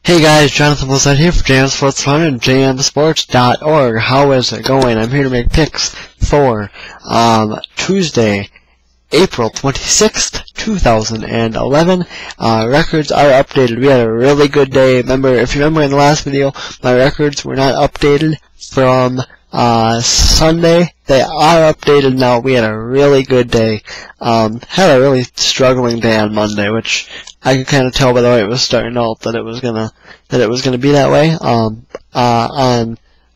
Hey guys, Jonathan Wilson here for JM Sports Fun and jmsports.org. How is it going? I'm here to make picks for Tuesday, April 26th, 2011. Records are updated. We had a really good day. If you remember in the last video, my records were not updated from Sunday. They are updated now. We had a really good day. Had a really struggling day on Monday, which I could kind of tell by the way it was starting out that it was gonna be that way. On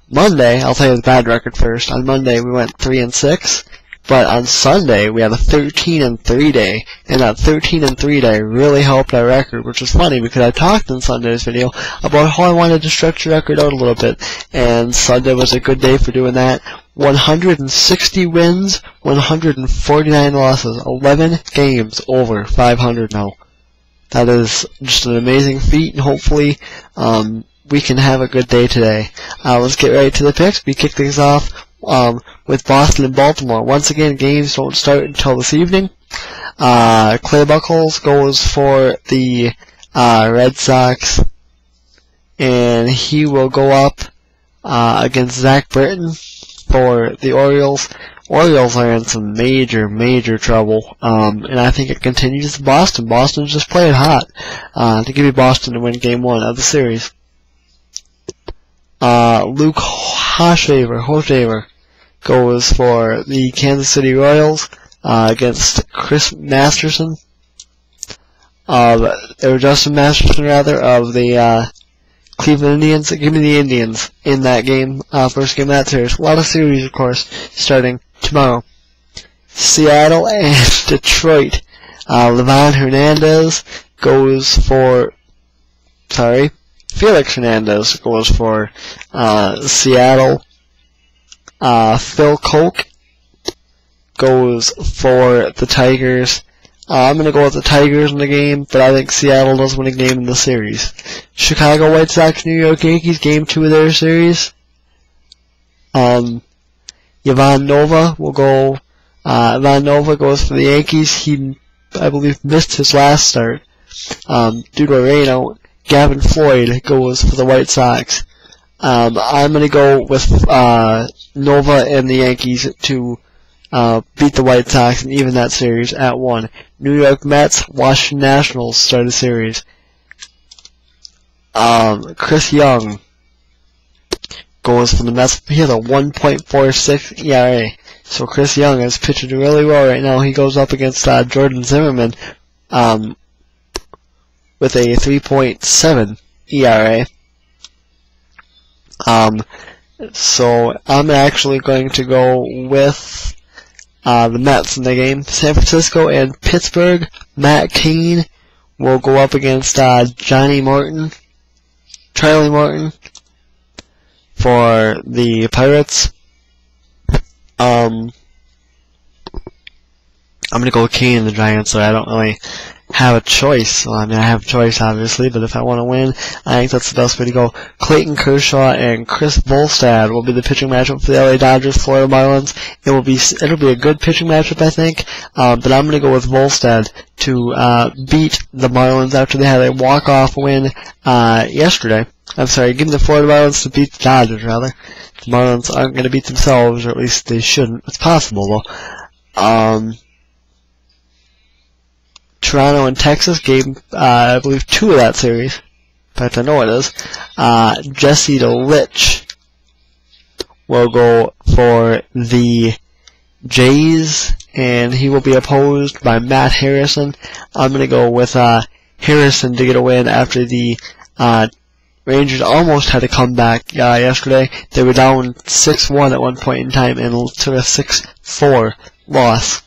Monday, I'll tell you the bad record first. On Monday we went 3-6, but on Sunday we had a 13-3 day, and that 13-3 day really helped our record, which was funny because I talked in Sunday's video about how I wanted to stretch the record out a little bit, and Sunday was a good day for doing that. 160 wins, 149 losses, 11 games over 500 now. That is just an amazing feat, and hopefully we can have a good day today. Let's get right to the picks. We kick things off with Boston and Baltimore. Once again, games don't start until this evening. Clay Buchholz goes for the Red Sox, and he will go up against Zach Britton for the Orioles. Orioles are in some major trouble, and I think it continues to Boston. Boston's just playing hot. To give me Boston to win Game 1 of the series. Luke Hochevar goes for the Kansas City Royals against Chris Masterson, or Justin Masterson rather, of the Cleveland Indians. Give me the Indians in that game, first game of that series. A lot of series, of course, starting tomorrow. Seattle and Detroit. Felix Hernandez goes for Seattle. Phil Koch goes for the Tigers. I'm going to go with the Tigers in the game, but I think Seattle does win a game in the series. Chicago White Sox, New York Yankees, Game 2 of their series. Ivan Nova goes for the Yankees. He, I believe, missed his last start due to a rainout. Gavin Floyd goes for the White Sox. I'm going to go with Nova and the Yankees to beat the White Sox and even that series at 1. New York Mets, Washington Nationals start a series. Chris Young goes for the Mets. He has a 1.46 ERA. So Chris Young is pitching really well right now. He goes up against Jordan Zimmerman with a 3.7 ERA. So I'm actually going to go with the Mets in the game. San Francisco and Pittsburgh. Matt Cain will go up against Charlie Morton for the Pirates. I'm going to go with Cain and the Giants, so I don't really have a choice. Well, I mean, I have a choice, obviously, but if I want to win, I think that's the best way to go. Clayton Kershaw and Chris Volstad will be the pitching matchup for the LA Dodgers, Florida Marlins. It'll be a good pitching matchup, I think, but I'm going to go with Volstad to beat the Marlins after they had a walk-off win yesterday. I'm sorry, give me the Florida Marlins to beat the Dodgers, rather. The Marlins aren't going to beat themselves, or at least they shouldn't. It's possible, though. Toronto and Texas, game, I believe 2 of that series. In fact, I know it is. Jesse DeLitch will go for the Jays, and he will be opposed by Matt Harrison. I'm going to go with Harrison to get a win after the Rangers almost had a comeback yesterday. They were down 6-1 at one point in time and took a 6-4 loss.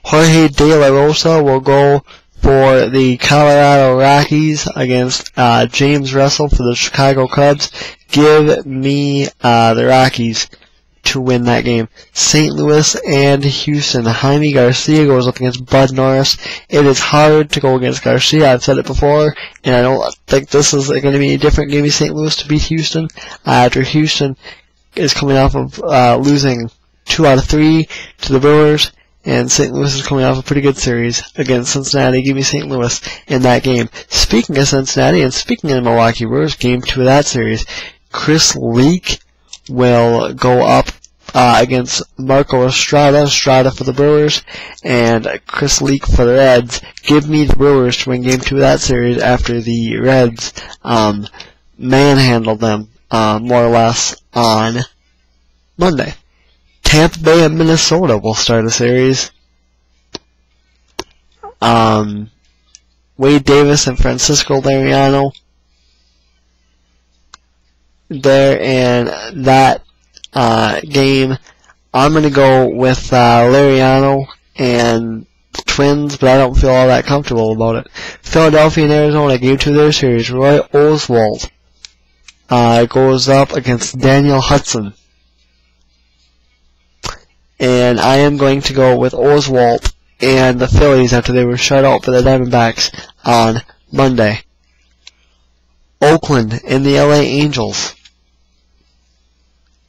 Jorge De La Rosa will go for the Colorado Rockies against James Russell for the Chicago Cubs. Give me the Rockies to win that game. St. Louis and Houston. Jaime Garcia goes up against Bud Norris. It is hard to go against Garcia. I've said it before, and I don't think this is going to be any different. Give me St. Louis to beat Houston after Houston is coming off of losing 2 out of 3 to the Brewers. and St. Louis is coming off a pretty good series against Cincinnati. Give me St. Louis in that game. Speaking of Cincinnati and speaking of the Milwaukee Brewers, game 2 of that series, Chris Leak will go up against Marco Estrada for the Brewers, and Chris Leak for the Reds. Give me the Brewers to win game 2 of that series after the Reds manhandled them more or less on Monday. Tampa Bay and Minnesota will start a series. Wade Davis and Francisco Liriano there, and that game, I'm going to go with Liriano and the Twins, but I don't feel all that comfortable about it. Philadelphia and Arizona, game 2 of their series. Roy Oswalt goes up against Daniel Hudson. And I am going to go with Oswalt and the Phillies after they were shut out for the Diamondbacks on Monday. Oakland and the LA Angels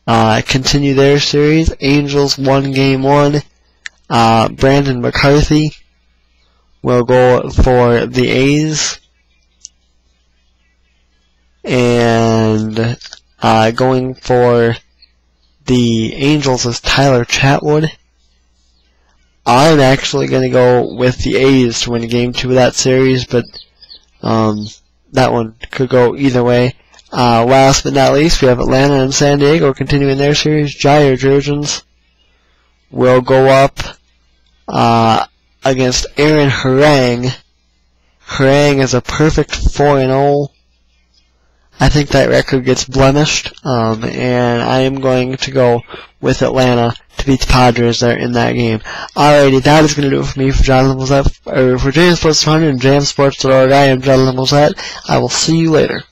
continue their series. Angels won game 1. Brandon McCarthy will go for the A's. And going for the Angels is Tyler Chatwood. I'm actually going to go with the A's to win game 2 of that series, but that one could go either way. Last but not least, we have Atlanta and San Diego continuing their series. Jair Jurgens will go up against Aaron Harang. Harang is a perfect 4-0. I think that record gets blemished, and I am going to go with Atlanta to beat the Padres there in that game. Alrighty, that is going to do it for me, for Jonathan Mosette, or for JM Sports 100 and JMSports.org. I am Jonathan Mosette. I will see you later.